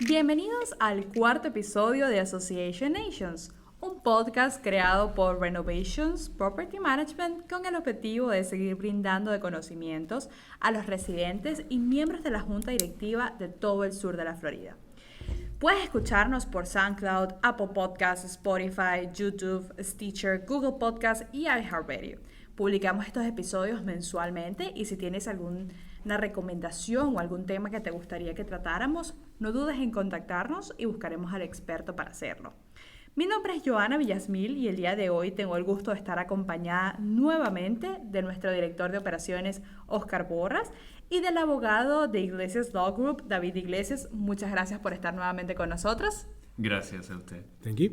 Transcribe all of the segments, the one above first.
Bienvenidos al cuarto episodio de Association Nations, un podcast creado por Renovations Property Management con el objetivo de seguir brindando de conocimientos a los residentes y miembros de la junta directiva de todo el sur de la Florida. Puedes escucharnos por SoundCloud, Apple Podcasts, Spotify, YouTube, Stitcher, Google Podcasts y iHeartRadio. Publicamos estos episodios mensualmente y si tienes alguna recomendación o algún tema que te gustaría que tratáramos, no dudes en contactarnos y buscaremos al experto para hacerlo. Mi nombre es Joana Villasmil y el día de hoy tengo el gusto de estar acompañada nuevamente de nuestro director de operaciones, Oscar Borras, y del abogado de Iglesias Law Group, David Iglesias. Muchas gracias por estar nuevamente con nosotros. Gracias a usted. Thank you.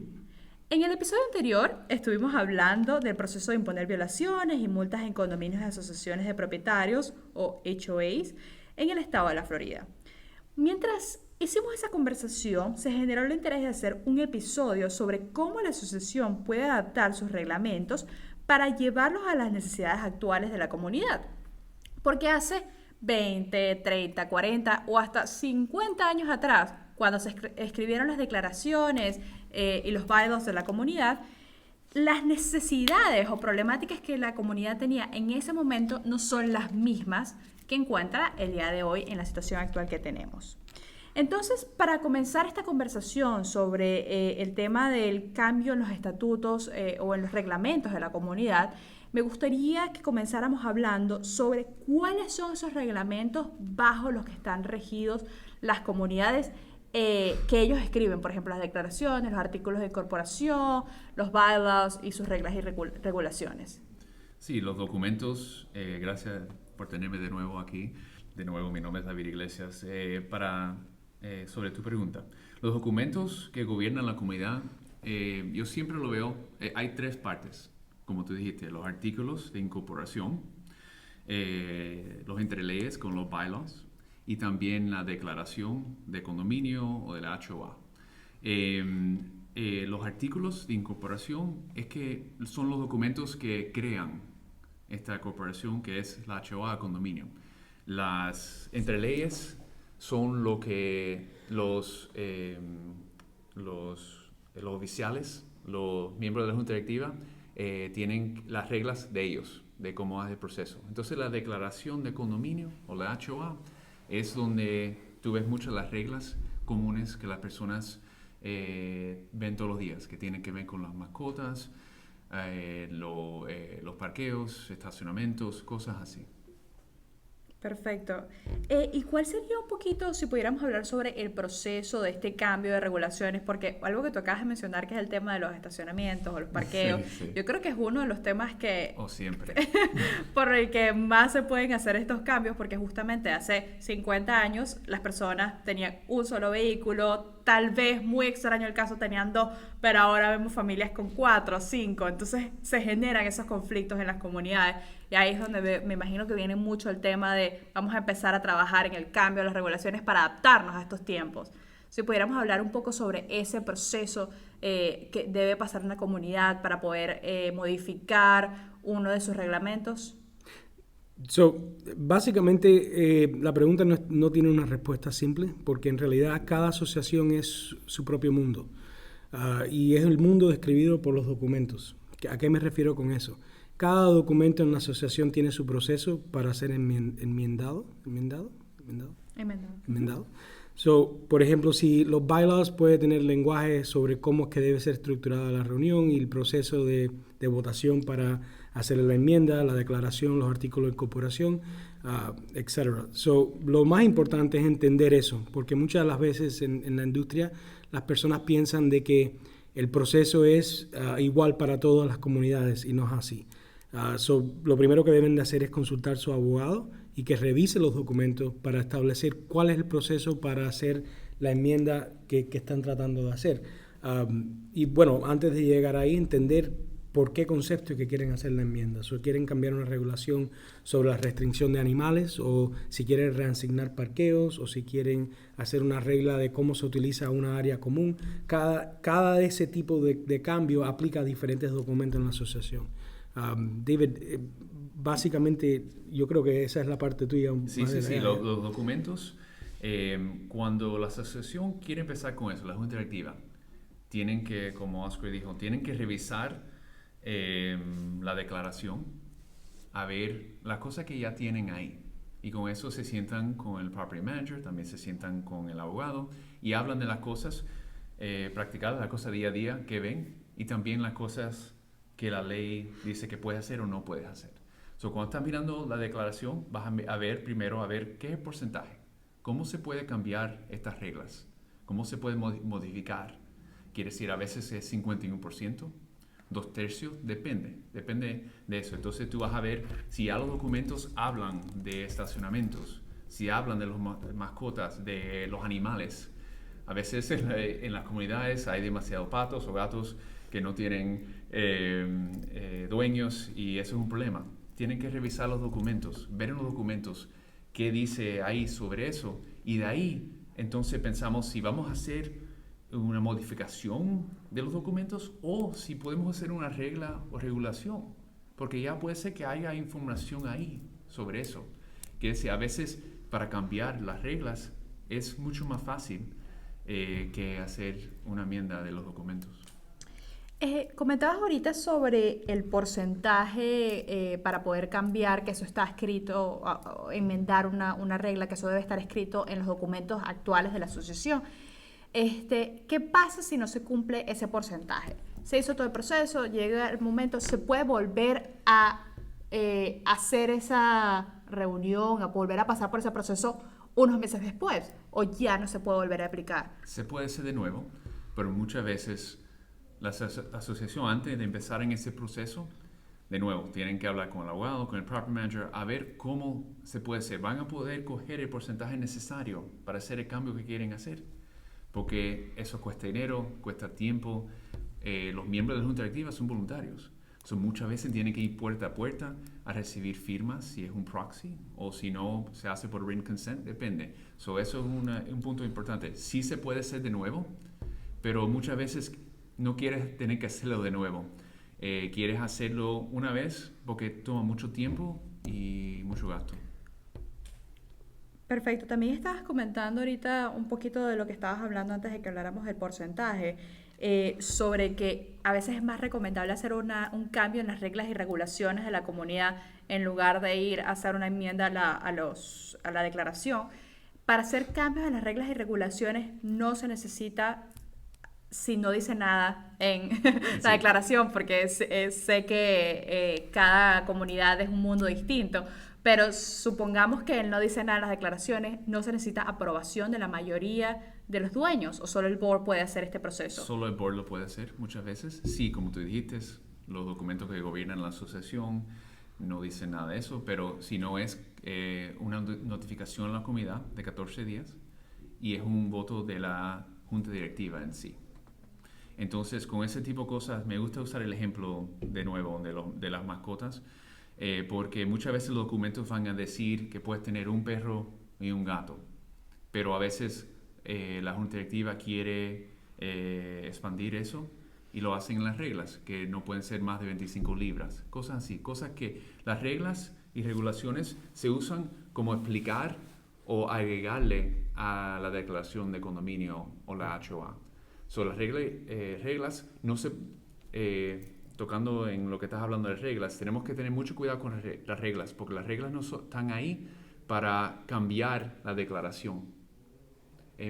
En el episodio anterior estuvimos hablando del proceso de imponer violaciones y multas en condominios de asociaciones de propietarios o HOAs en el estado de la Florida. Mientras hicimos esa conversación, se generó el interés de hacer un episodio sobre cómo la asociación puede adaptar sus reglamentos para llevarlos a las necesidades actuales de la comunidad. Porque hace 20, 30, 40 o hasta 50 años atrás, cuando se escribieron las declaraciones y los bylaws de la comunidad, las necesidades o problemáticas que la comunidad tenía en ese momento no son las mismas que encuentra el día de hoy en la situación actual que tenemos. Entonces, para comenzar esta conversación sobre el tema del cambio en los estatutos o en los reglamentos de la comunidad, me gustaría que comenzáramos hablando sobre cuáles son esos reglamentos bajo los que están regidos las comunidades que ellos escriben, por ejemplo, las declaraciones, los artículos de incorporación, los bylaws y sus reglas y regulaciones. Sí, los documentos, gracias por tenerme de nuevo aquí. De nuevo, mi nombre es David Iglesias. Sobre tu pregunta, los documentos que gobiernan la comunidad, yo siempre lo veo, hay tres partes, como tú dijiste, los artículos de incorporación, los entreleyes con los bylaws, y también la declaración de condominio o de la HOA. Los artículos de incorporación es que son los documentos que crean esta corporación que es la HOA condominio. Las entreleyes son lo que los oficiales, los miembros de la junta directiva, tienen las reglas de ellos, de cómo es el proceso. Entonces la declaración de condominio o la HOA es donde tú ves muchas de las reglas comunes que las personas ven todos los días, que tienen que ver con las mascotas, los parqueos, estacionamientos, cosas así. Perfecto. ¿Y cuál sería un poquito, si pudiéramos hablar sobre el proceso de este cambio de regulaciones? Porque algo que tú acabas de mencionar, que es el tema de los estacionamientos o los parqueos, sí. Yo creo que es uno de los temas que... siempre. por el que más se pueden hacer estos cambios, porque justamente hace 50 años las personas tenían un solo vehículo, tal vez, muy extraño el caso, tenían dos, pero ahora vemos familias con 4 o 5, entonces se generan esos conflictos en las comunidades. Y ahí es donde me imagino que viene mucho el tema de vamos a empezar a trabajar en el cambio de las regulaciones para adaptarnos a estos tiempos. Si pudiéramos hablar un poco sobre ese proceso que debe pasar en la comunidad para poder modificar uno de sus reglamentos. Básicamente, la pregunta no tiene una respuesta simple, porque en realidad cada asociación es su propio mundo. Y es el mundo describido por los documentos. ¿A qué me refiero con eso? Cada documento en la asociación tiene su proceso para ser enmendado. Por ejemplo, si los bylaws puede tener lenguaje sobre cómo es que debe ser estructurada la reunión y el proceso de votación para hacer la enmienda, la declaración, los artículos de incorporación, etc. Lo más importante es entender eso, porque muchas de las veces en la industria las personas piensan de que el proceso es igual para todas las comunidades y no es así. Lo primero que deben de hacer es consultar a su abogado y que revise los documentos para establecer cuál es el proceso para hacer la enmienda que están tratando de hacer. Y bueno, antes de llegar ahí, entender por qué concepto es que quieren hacer la enmienda. Si quieren cambiar una regulación sobre la restricción de animales, o si quieren reasignar parqueos, o si quieren hacer una regla de cómo se utiliza una área común. Cada de ese tipo de cambio aplica a diferentes documentos en la asociación. David, básicamente yo creo que esa es la parte tuya. Sí, los documentos Cuando la asociación quiere empezar con eso, la junta directiva, tienen que, como Oscar dijo, tienen que revisar la declaración, a ver las cosas que ya tienen ahí. Y con eso se sientan con el property manager, también se sientan con el abogado y hablan de las cosas practicadas, las cosas día a día que ven y también las cosas que la ley dice que puedes hacer o no puedes hacer. So, cuando estás mirando la declaración, vas a ver primero qué es el porcentaje, cómo se puede cambiar estas reglas, cómo se puede modificar. Quiere decir, a veces es 51%, 2/3, depende de eso. Entonces tú vas a ver si ya los documentos hablan de estacionamientos, si hablan de las mascotas, de los animales. A veces en las comunidades hay demasiados patos o gatos que no tienen dueños y eso es un problema. Tienen que revisar los documentos, ver en los documentos qué dice ahí sobre eso y de ahí entonces pensamos si vamos a hacer una modificación de los documentos o si podemos hacer una regla o regulación, porque ya puede ser que haya información ahí sobre eso. Que decir, a veces para cambiar las reglas es mucho más fácil que hacer una enmienda de los documentos. Comentabas ahorita sobre el porcentaje para poder cambiar, que eso está escrito, o enmendar una regla, que eso debe estar escrito en los documentos actuales de la asociación. ¿Qué pasa si no se cumple ese porcentaje? Se hizo todo el proceso, llega el momento, ¿se puede volver a hacer esa reunión, a volver a pasar por ese proceso unos meses después? ¿O ya no se puede volver a aplicar? Se puede hacer de nuevo, pero muchas veces la asociación, antes de empezar en ese proceso, de nuevo, tienen que hablar con el abogado, con el property manager, a ver cómo se puede hacer. Van a poder coger el porcentaje necesario para hacer el cambio que quieren hacer. Porque eso cuesta dinero, cuesta tiempo. Los miembros de la junta directiva son voluntarios. Muchas veces tienen que ir puerta a puerta a recibir firmas si es un proxy o si no se hace por written consent, depende. Eso es un punto importante. Sí se puede hacer de nuevo, pero muchas veces no quieres tener que hacerlo de nuevo. Quieres hacerlo una vez porque toma mucho tiempo y mucho gasto. Perfecto. También estabas comentando ahorita un poquito de lo que estabas hablando antes de que habláramos del porcentaje, sobre que a veces es más recomendable hacer un cambio en las reglas y regulaciones de la comunidad en lugar de ir a hacer una enmienda a la declaración. Para hacer cambios en las reglas y regulaciones no se necesita, si no dice nada en la declaración, porque sé que cada comunidad es un mundo distinto. Pero supongamos que él no dice nada en las declaraciones, no se necesita aprobación de la mayoría de los dueños, o solo el board puede hacer este proceso. Solo el board lo puede hacer muchas veces. Sí, como tú dijiste, los documentos que gobiernan la asociación no dicen nada de eso, pero si no es una notificación a la comunidad de 14 días y es un voto de la junta directiva en sí. Entonces, con ese tipo de cosas, me gusta usar el ejemplo de nuevo de las mascotas. Porque muchas veces los documentos van a decir que puedes tener un perro y un gato, pero a veces la junta directiva quiere expandir eso y lo hacen en las reglas, que no pueden ser más de 25 libras, cosas así, cosas que las reglas y regulaciones se usan como explicar o agregarle a la declaración de condominio o la HOA. Las reglas no se... tocando en lo que estás hablando de reglas, tenemos que tener mucho cuidado con las reglas, porque las reglas no están ahí para cambiar la declaración.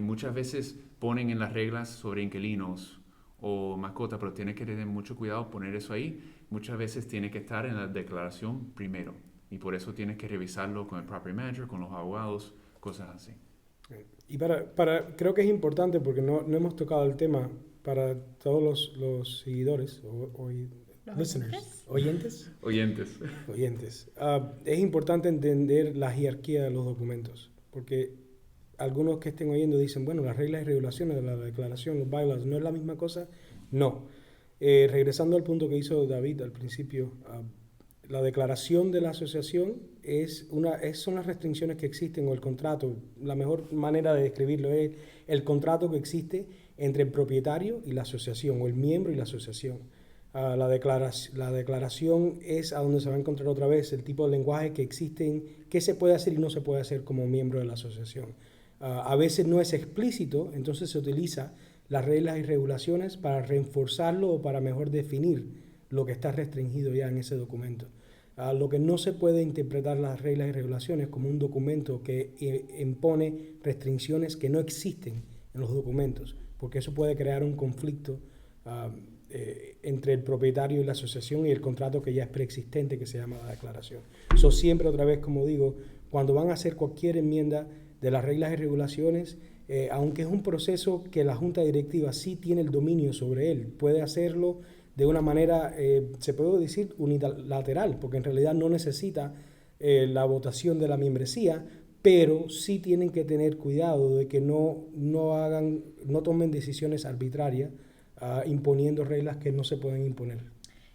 Muchas veces ponen en las reglas sobre inquilinos o mascotas, pero tienes que tener mucho cuidado poner eso ahí. Muchas veces tiene que estar en la declaración primero, y por eso tienes que revisarlo con el property manager, con los abogados, cosas así. Y creo que es importante, porque no hemos tocado el tema, para todos los seguidores listeners, oyentes. Es importante entender la jerarquía de los documentos, porque algunos que estén oyendo dicen, bueno, las reglas y regulaciones de la declaración, los bylaws, ¿no es la misma cosa? No. Regresando al punto que hizo David al principio, la declaración de la asociación son las restricciones que existen, o el contrato. La mejor manera de describirlo es el contrato que existe entre el propietario y la asociación, o el miembro y la asociación. La declaración es a donde se va a encontrar otra vez el tipo de lenguaje que existen, qué se puede hacer y no se puede hacer como miembro de la asociación. A veces no es explícito, entonces se utiliza las reglas y regulaciones para reforzarlo o para mejor definir lo que está restringido ya en ese documento. Lo que no se puede interpretar las reglas y regulaciones como un documento que impone restricciones que no existen en los documentos, porque eso puede crear un conflicto entre el propietario y la asociación y el contrato que ya es preexistente, que se llama la declaración. Eso siempre, otra vez, como digo, cuando van a hacer cualquier enmienda de las reglas y regulaciones, aunque es un proceso que la Junta Directiva sí tiene el dominio sobre él, puede hacerlo de una manera, se puede decir, unilateral, porque en realidad no necesita la votación de la membresía, pero sí tienen que tener cuidado de que no tomen decisiones arbitrarias, imponiendo reglas que no se pueden imponer.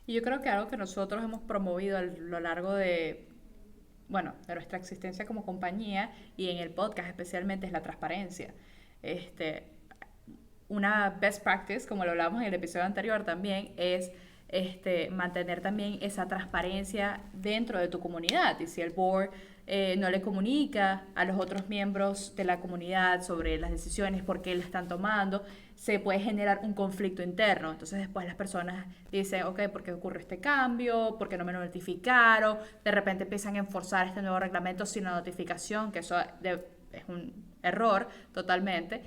Y yo creo que algo que nosotros hemos promovido a lo largo de nuestra existencia como compañía y en el podcast especialmente es la transparencia. Una best practice, como lo hablábamos en el episodio anterior también, es mantener también esa transparencia dentro de tu comunidad. Y si el board no le comunica a los otros miembros de la comunidad sobre las decisiones, por qué le están tomando, se puede generar un conflicto interno. Entonces después las personas dicen, ok, ¿por qué ocurre este cambio? ¿Por qué no me notificaron? De repente empiezan a enforzar este nuevo reglamento sin la notificación, que eso es un error totalmente.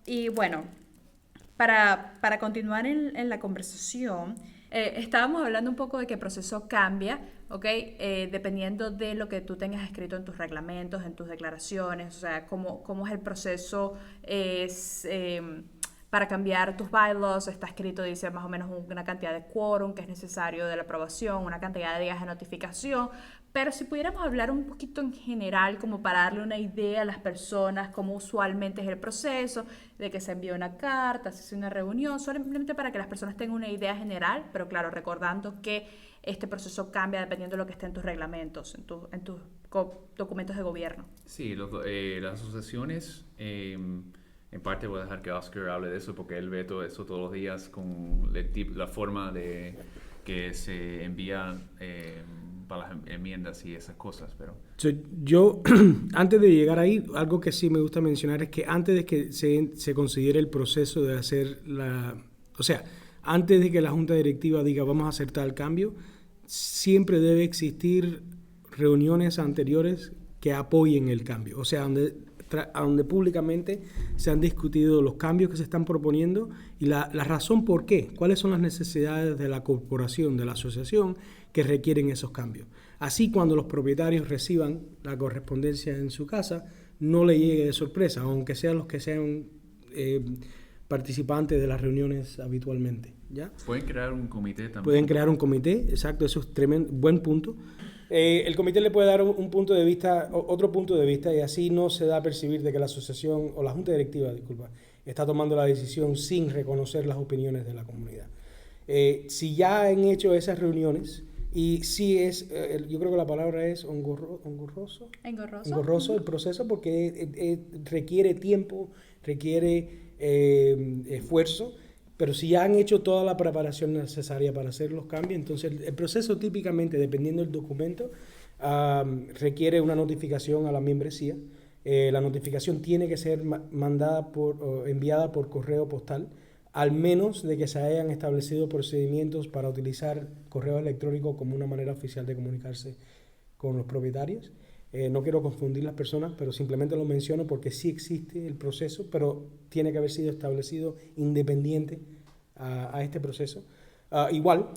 Y bueno, para continuar en la conversación, estábamos hablando un poco de que el proceso cambia, ¿ok? Dependiendo de lo que tú tengas escrito en tus reglamentos, en tus declaraciones, o sea, cómo es el proceso para cambiar tus bylaws. Está escrito, dice más o menos una cantidad de quórum que es necesario de la aprobación, una cantidad de días de notificación. Pero si pudiéramos hablar un poquito en general, como para darle una idea a las personas, cómo usualmente es el proceso, de que se envía una carta, se hace una reunión, solamente para que las personas tengan una idea general, pero claro, recordando que este proceso cambia dependiendo de lo que esté en tus reglamentos, en tus documentos de gobierno. Sí, las asociaciones, en parte voy a dejar que Oscar hable de eso, porque él ve todo eso todos los días con la forma de que se envía para las enmiendas y esas cosas, pero... Yo, antes de llegar ahí, algo que sí me gusta mencionar es que antes de que se considere el proceso de hacer o sea, antes de que la Junta Directiva diga vamos a hacer tal cambio, siempre debe existir reuniones anteriores que apoyen el cambio, o sea, donde públicamente se han discutido los cambios que se están proponiendo y la razón por qué, cuáles son las necesidades de la corporación, de la asociación que requieren esos cambios. Así, cuando los propietarios reciban la correspondencia en su casa, no le llegue de sorpresa, aunque sean los que sean participantes de las reuniones habitualmente, ¿ya? Pueden crear un comité también. Pueden crear un comité, exacto, eso es tremendo, buen punto. El comité le puede dar un punto de vista, otro punto de vista, y así no se da a percibir de que la asociación, o la Junta Directiva, disculpa, está tomando la decisión sin reconocer las opiniones de la comunidad. Si ya han hecho esas reuniones, y sí yo creo que la palabra es engorroso el proceso, porque requiere tiempo, requiere esfuerzo, pero si ya han hecho toda la preparación necesaria para hacer los cambios, entonces el proceso típicamente, dependiendo del documento, requiere una notificación a la membresía. La notificación tiene que ser enviada por correo postal, al menos de que se hayan establecido procedimientos para utilizar correo electrónico como una manera oficial de comunicarse con los propietarios. No quiero confundir las personas, pero simplemente lo menciono porque sí existe el proceso, pero tiene que haber sido establecido independiente a este proceso. Igual,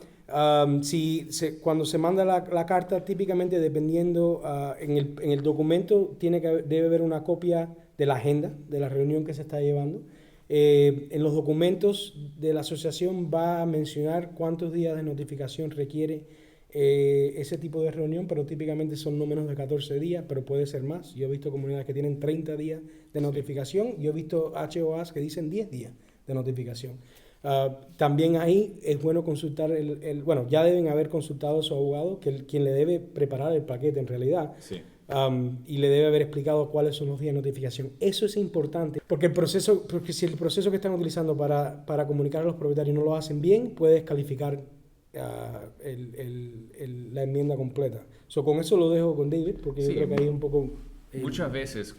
cuando se manda la carta, típicamente dependiendo en el documento debe haber una copia de la agenda de la reunión que se está llevando. En los documentos de la asociación va a mencionar cuántos días de notificación requiere ese tipo de reunión, pero típicamente son no menos de 14 días, pero puede ser más. Yo he visto comunidades que tienen 30 días de notificación, yo he visto HOAs que dicen 10 días de notificación. También ahí es bueno consultar, ya deben haber consultado a su abogado, quien le debe preparar el paquete en realidad. Sí. Y le debe haber explicado cuáles son los días de notificación. Eso es importante, porque si el proceso que están utilizando para comunicar a los propietarios no lo hacen bien, puede descalificar la enmienda completa. Con eso lo dejo con David, porque yo creo que ahí un poco Muchas veces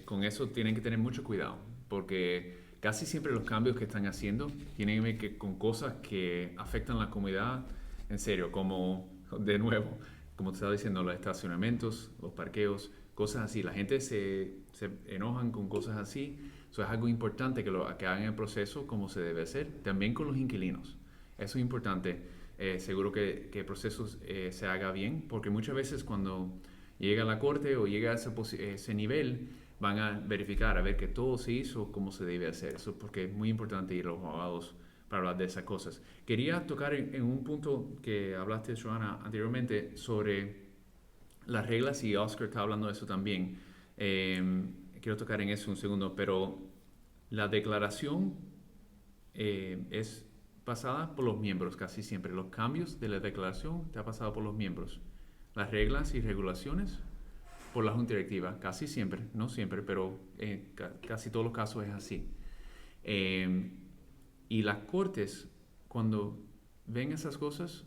con eso tienen que tener mucho cuidado, porque casi siempre los cambios que están haciendo tienen que ver con cosas que afectan a la comunidad en serio, como, de nuevo, como te estaba diciendo, los estacionamientos, los parqueos, cosas así. La gente se enojan con cosas así. Eso es algo importante que hagan el proceso como se debe hacer. También con los inquilinos. Eso es importante. Seguro que el proceso se haga bien, porque muchas veces cuando llega a la corte o llega a ese nivel, van a verificar, a ver que todo se hizo como se debe hacer. Eso porque es muy importante ir a los abogados para hablar de esas cosas. Quería tocar en un punto que hablaste, Joanna, anteriormente sobre las reglas, y Oscar está hablando de eso también. Quiero tocar en eso un segundo, pero la declaración es pasada por los miembros casi siempre. Los cambios de la declaración están pasados por los miembros. Las reglas y regulaciones por la Junta Directiva, casi siempre, no siempre, pero en casi todos los casos es así. Y las cortes, cuando ven esas cosas,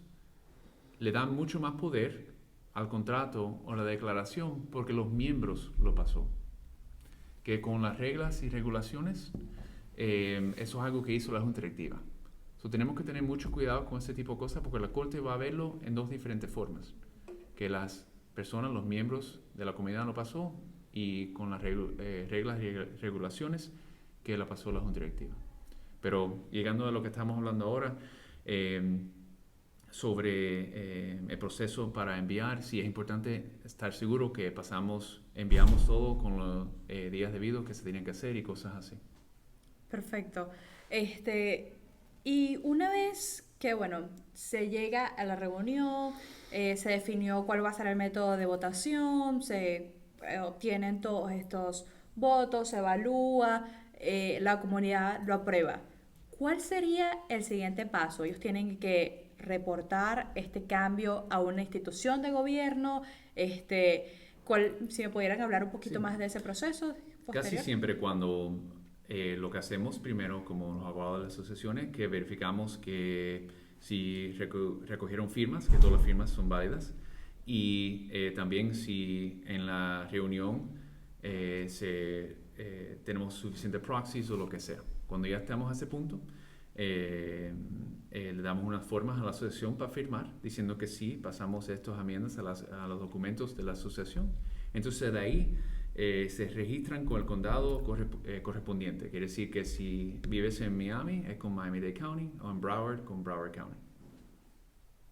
le dan mucho más poder al contrato o la declaración porque los miembros lo pasó. Que con las reglas y regulaciones, eso es algo que hizo la Junta Directiva. Tenemos que tener mucho cuidado con ese tipo de cosas porque la Corte va a verlo en dos diferentes formas. Que las personas, los miembros de la comunidad lo pasó, y con las reglas y regulaciones que la pasó la Junta Directiva. Pero llegando a lo que estamos hablando ahora, sobre el proceso para enviar, sí es importante estar seguro que enviamos todo con los días debidos que se tienen que hacer y cosas así. Perfecto. Y una vez que, bueno, se llega a la reunión, se definió cuál va a ser el método de votación, se obtienen todos estos votos, se evalúa, la comunidad lo aprueba. ¿Cuál sería el siguiente paso? Ellos tienen que reportar este cambio a una institución de gobierno. Si me pudieran hablar un poquito más de ese proceso posterior. Casi siempre cuando lo que hacemos primero, como los abogados de las asociaciones, que verificamos que si recogieron firmas, que todas las firmas son válidas, y también si en la reunión tenemos suficientes proxies o lo que sea. Cuando ya estamos a ese punto, le damos unas formas a la asociación para firmar, diciendo que sí, pasamos estas enmiendas a los documentos de la asociación. Entonces de ahí se registran con el condado correspondiente. Quiere decir que si vives en Miami, es con Miami-Dade County, o en Broward, con Broward County.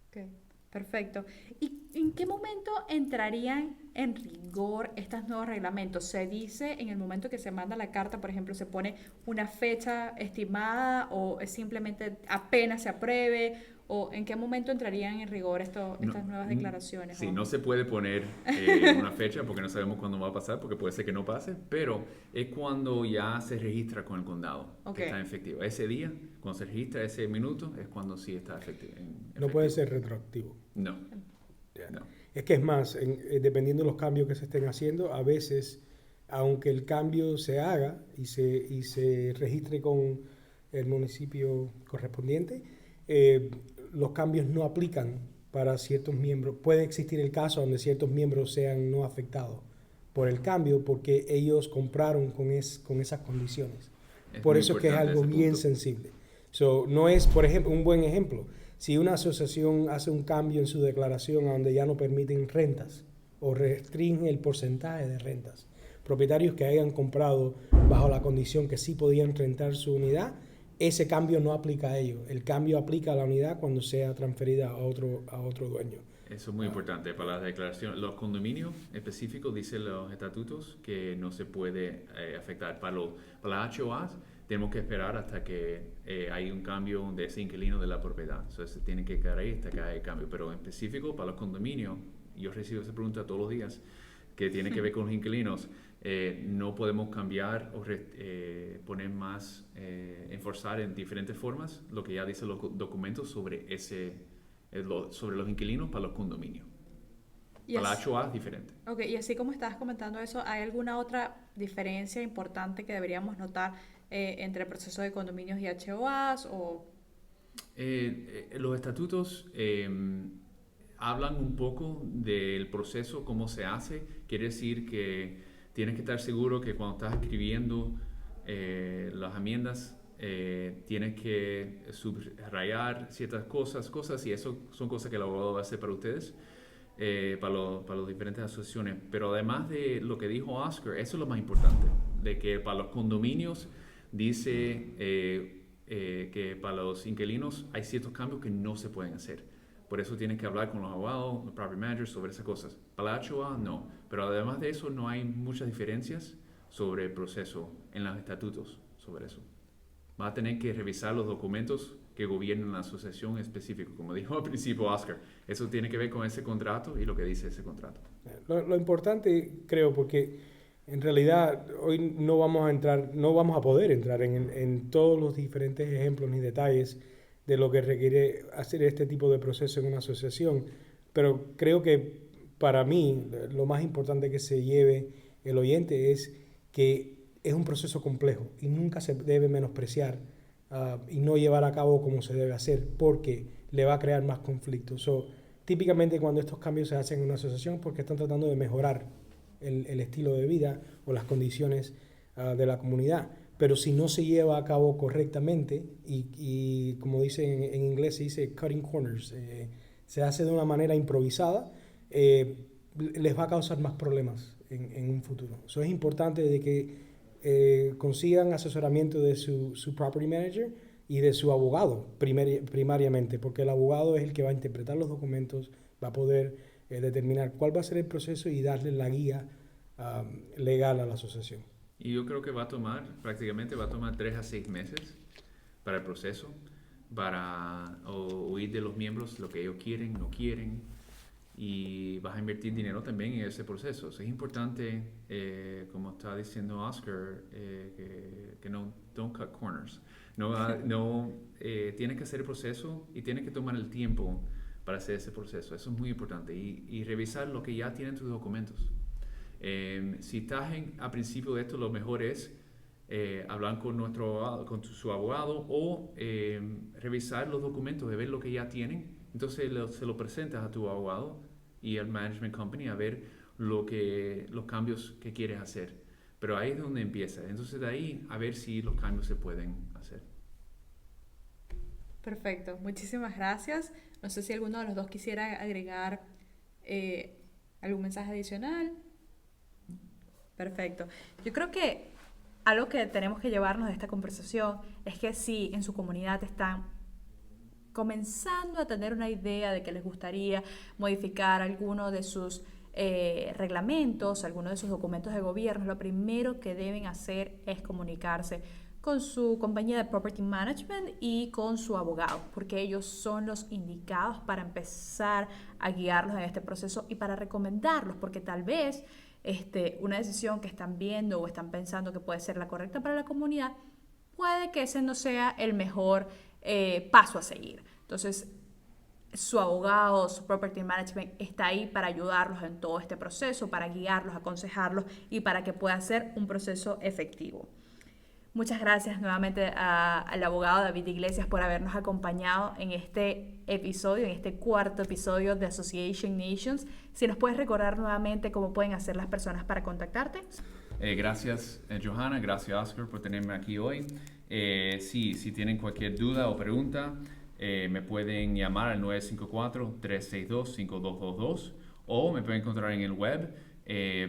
Ok, perfecto. ¿Y en qué momento entrarían en rigor estos nuevos reglamentos? ¿Se dice en el momento que se manda la carta, por ejemplo, se pone una fecha estimada, o es simplemente apenas se apruebe? ¿O en qué momento entrarían en rigor estas nuevas declaraciones? Sí, no se puede poner una fecha porque no sabemos cuándo va a pasar, porque puede ser que no pase, pero es cuando ya se registra con el condado, que está en efectivo. Ese día, cuando se registra ese minuto, es cuando sí está efectivo. No puede ser retroactivo. No. Yeah. No. Es que es más, dependiendo de los cambios que se estén haciendo, a veces, aunque el cambio se haga y se registre con el municipio correspondiente, los cambios no aplican para ciertos miembros. Puede existir el caso donde ciertos miembros sean no afectados por el cambio porque ellos compraron con esas condiciones. Por eso es que es algo bien sensible. No es, por ejemplo, un buen ejemplo. Si una asociación hace un cambio en su declaración a donde ya no permiten rentas o restringen el porcentaje de rentas, propietarios que hayan comprado bajo la condición que sí podían rentar su unidad, ese cambio no aplica a ellos. El cambio aplica a la unidad cuando sea transferida a otro dueño. Eso es muy importante para la declaración. Los condominios específicos, dicen los estatutos, que no se puede afectar. Para las HOAs, tenemos que esperar hasta que hay un cambio de ese inquilino de la propiedad. Entonces, tiene que quedar ahí hasta que haya cambio. Pero en específico, para los condominios, yo recibo esa pregunta todos los días, que tiene que ver con los inquilinos. No podemos cambiar o poner más, enforzar en diferentes formas lo que ya dicen los documentos sobre sobre los inquilinos para los condominios. Para la HOA es diferente. Ok, y así como estabas comentando eso, ¿hay alguna otra diferencia importante que deberíamos notar entre el proceso de condominios y HOAs? Los estatutos hablan un poco del proceso, cómo se hace. Quiere decir que tienes que estar seguro que cuando estás escribiendo las enmiendas, tienes que subrayar ciertas cosas y eso son cosas que el abogado va a hacer para ustedes, para las diferentes asociaciones. Pero además de lo que dijo Oscar, eso es lo más importante, de que para los condominios dice que para los inquilinos hay ciertos cambios que no se pueden hacer. Por eso tienes que hablar con los abogados, los property managers sobre esas cosas. Para la HOA no, pero además de eso no hay muchas diferencias sobre el proceso en los estatutos sobre eso. Va a tener que revisar los documentos que gobiernan la asociación específica, como dijo al principio Oscar. Eso tiene que ver con ese contrato y lo que dice ese contrato. Lo importante, creo, porque en realidad hoy no vamos a poder entrar en todos los diferentes ejemplos ni detalles de lo que requiere hacer este tipo de proceso en una asociación, pero creo que para mí lo más importante que se lleve el oyente es que es un proceso complejo y nunca se debe menospreciar y no llevar a cabo como se debe hacer, porque le va a crear más conflictos. Típicamente cuando estos cambios se hacen en una asociación, porque están tratando de mejorar el estilo de vida o las condiciones de la comunidad. Pero si no se lleva a cabo correctamente y como dice en inglés, se dice cutting corners, se hace de una manera improvisada, les va a causar más problemas en un futuro. Eso es importante de que consigan asesoramiento de su property manager y de su abogado primariamente, porque el abogado es el que va a interpretar los documentos, va a poder determinar cuál va a ser el proceso y darle la guía legal a la asociación. Y yo creo que prácticamente va a tomar 3 a 6 meses para el proceso, para oír de los miembros lo que ellos quieren, no quieren, y vas a invertir dinero también en ese proceso. Es importante, como está diciendo Oscar, que no, don't cut corners. Tienes que hacer el proceso y tienes que tomar el tiempo para hacer ese proceso. Eso es muy importante. Y revisar lo que ya tienen tus documentos. Si estás a principio de esto, lo mejor es hablar con su abogado o revisar los documentos, de ver lo que ya tienen. Entonces se lo presentas a tu abogado y al management company a ver los cambios que quieres hacer. Pero ahí es donde empieza. Entonces de ahí a ver si los cambios se pueden hacer. Perfecto, muchísimas gracias. No sé si alguno de los dos quisiera agregar algún mensaje adicional. Perfecto. Yo creo que algo que tenemos que llevarnos de esta conversación es que si en su comunidad están comenzando a tener una idea de que les gustaría modificar alguno de sus reglamentos, alguno de sus documentos de gobierno, lo primero que deben hacer es comunicarse con su compañía de property management y con su abogado, porque ellos son los indicados para empezar a guiarlos en este proceso y para recomendarlos, porque tal vez una decisión que están viendo o están pensando que puede ser la correcta para la comunidad, puede que ese no sea el mejor paso a seguir. Entonces, su abogado, su property management está ahí para ayudarlos en todo este proceso, para guiarlos, aconsejarlos y para que pueda ser un proceso efectivo. Muchas gracias nuevamente al abogado David Iglesias por habernos acompañado en este episodio, en este cuarto episodio de Association Nations. Si nos puedes recordar nuevamente cómo pueden hacer las personas para contactarte. Gracias, Johanna. Gracias, Oscar, por tenerme aquí hoy. Si tienen cualquier duda o pregunta, me pueden llamar al 954-362-5222 o me pueden encontrar en el web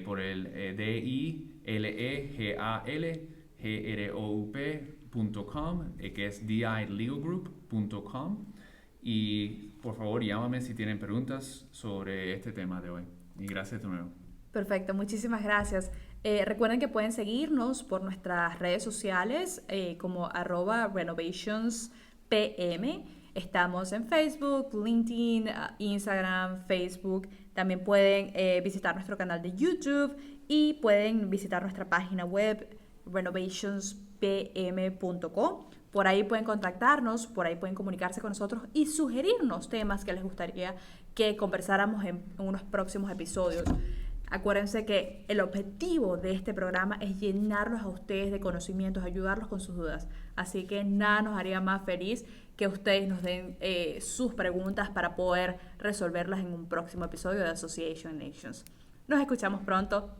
por el dilegalgroup.com, que es dilegalgroup.com. Y por favor, llámame si tienen preguntas sobre este tema de hoy. Y gracias de nuevo. Perfecto, muchísimas gracias. Recuerden que pueden seguirnos por nuestras redes sociales como @renovationspm. Estamos en Facebook, LinkedIn, Instagram, Facebook. También pueden visitar nuestro canal de YouTube y pueden visitar nuestra página web renovationspm.com. Por ahí pueden contactarnos, por ahí pueden comunicarse con nosotros y sugerirnos temas que les gustaría que conversáramos en unos próximos episodios. Acuérdense que el objetivo de este programa es llenarlos a ustedes de conocimientos, ayudarlos con sus dudas. Así que nada nos haría más feliz que ustedes nos den sus preguntas para poder resolverlas en un próximo episodio de Association Nations. Nos escuchamos pronto.